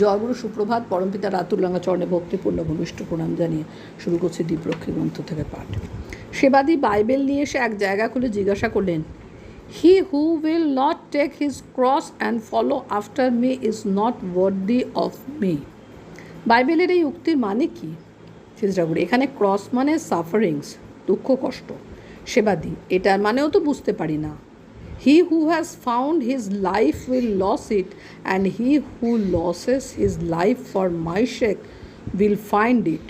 জয়গুরু সুপ্রভাত। পরমপিতা রাতুলডাঙ্গা চরণে ভক্তিপূর্ণ ভূমিষ্ঠ প্রণাম জানিয়ে শুরু করছে দীপরক্ষী গ্রন্থ থেকে পাঠ। সেবাদী বাইবেল নিয়ে এসে এক জায়গা খুলে জিজ্ঞাসা করলেন, he who will not take his cross and follow after me is not worthy of me. বাইবেলের এই উক্তির মানে কি? ঠাকুর, এখানে ক্রস মানে সাফারিংস, দুঃখ কষ্ট। সেবাদী, এটার মানেও তো বুঝতে পারি না। He who has found his life will lose it, and he who loses his life for my sake will find it.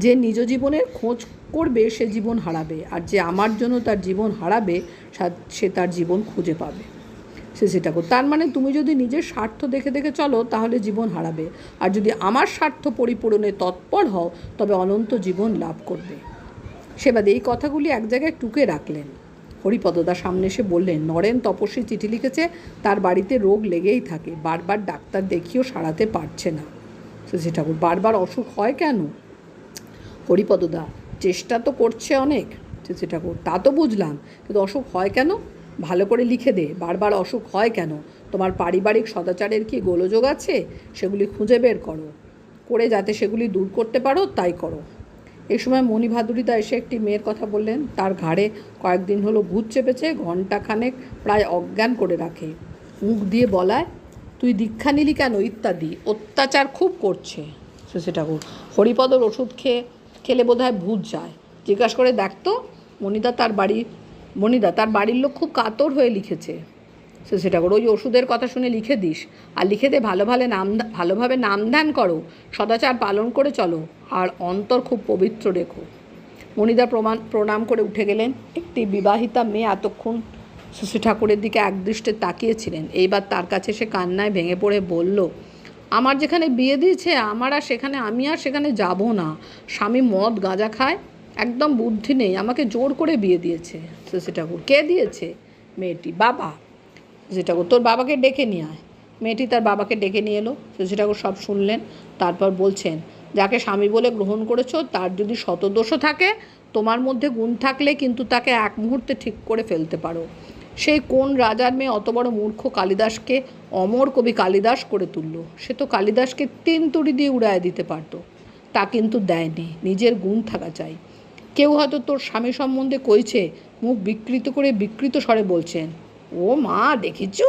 যে নিজ জীবনের খোঁজ করবে সে জীবন হারাবে, আর যে আমার জন্য তার জীবন হারাবে সে তার জীবন খুঁজে পাবে। সেটা তার মানে তুমি যদি নিজের স্বার্থ দেখে দেখে চলো তাহলে জীবন হারাবে, আর যদি আমার স্বার্থ পরিপূরণে তৎপর হও তবে অনন্ত জীবন লাভ করবে। সেবাদী এই কথাগুলি এক জায়গায় টুকে রাখলেন। হরিপদদা সামনে এসে বললেন, নরেন তপস্বী চিঠি লিখেছে, তার বাড়িতে রোগ লেগেই থাকে, বারবার ডাক্তার দেখিয়েও সারাতে পারছে না। শ্রী ঠাকুর, বারবার অসুখ হয় কেন? হরিপদদা, চেষ্টা তো করছে অনেক। শ্রী ঠাকুর, তা তো বুঝলাম, কিন্তু অসুখ হয় কেন? ভালো করে লিখে দে, বারবার অসুখ হয় কেন? তোমার পারিবারিক সদাচারের কি গোলযোগ আছে? সেগুলি খুঁজে বের করো, করে যাতে সেগুলি দূর করতে পারো তাই করো। এই সময় মণিভাদুরীদা এসে একটি মেয়ের কথা বললেন। তার ঘাড়ে কয়েকদিন হলো ভূত চেপেছে, ঘণ্টাখানেক প্রায় অজ্ঞান করে রাখে। মুখ দিয়ে বলায়, তুই দীক্ষা নিলি কেন ইত্যাদি, অত্যাচার খুব করছে। সেটা হরিপদর ওষুধ খেলে বোধহয় ভূত যায়। জিজ্ঞাসা করে দেখতো। মণিদা তার বাড়ির লোক খুব কাতর হয়ে লিখেছে। সেটা ওই ওষুধের কথা শুনে লিখে দিস, আর লিখে দে ভালোভাবে নাম ধ্যান করো, সদাচার পালন করে চলো, আর অন্তর খুব পবিত্র রেখো। মণিদা প্রণাম করে উঠে গেলেন। একটি বিবাহিতা মেয়ে এতক্ষণ শ্রী ঠাকুরের দিকে একদৃষ্টে তাকিয়েছিলেন। এইবার তার কাছে সে কান্নায় ভেঙে পড়ে বলল, আমার যেখানে বিয়ে দিয়েছে আমি আর সেখানে যাব না। স্বামী মদ গাঁজা খায়, একদম বুদ্ধি নেই, আমাকে জোর করে বিয়ে দিয়েছে। শ্রী ঠাকুর, কে দিয়েছে? মেয়েটি। বাবা। যেটা তোর বাবাকে ডেকে নিয়ে আয়। মেয়েটি তার বাবাকে ডেকে নিয়ে এলো। সেটাকে সব শুনলেন। তারপর বলছেন, যাকে স্বামী বলে গ্রহণ করেছো তার যদি শতদোষও থাকে, তোমার মধ্যে গুণ থাকলে কিন্তু তাকে এক মুহূর্তে ঠিক করে ফেলতে পারো। সেই কোন রাজার মেয়ে অত বড় মূর্খ কালিদাসকে অমর কবি কালিদাস করে তুলল? সে তো কালিদাসকে 3 তুড়ি দিয়ে উড়ায় দিতে পারত, তা কিন্তু দেয়নি। নিজের গুণ থাকা চাই। কেউ হয়তো তোর স্বামী সম্বন্ধে কইছে, মুখ বিকৃত স্বরে বলছেন, ও মা দেখিছ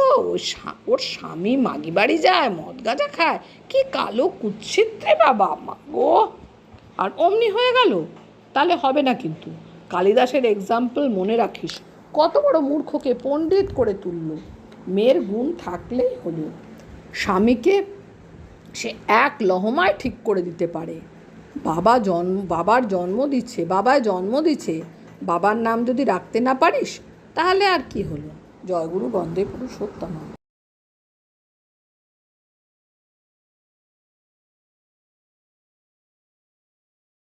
ওর স্বামী মাগি বাড়ি যায়, মদ গাঁজা খায়, কি কালো কুৎসিত্রে বাবা মা গো, আর অমনি হয়ে গেল। তাহলে হবে না কিন্তু। কালিদাসের এক্সাম্পল মনে রাখিস, কত বড় মূর্খকে পণ্ডিত করে তুলল। মেয়ের গুণ থাকলেই হলো। স্বামীকে সে এক লহমায় ঠিক করে দিতে পারে। বাবায় জন্ম দিচ্ছে, বাবার নাম যদি রাখতে না পারিস তাহলে আর কি হলো। জয়গুরু বন্দে পুরুষোত্তম।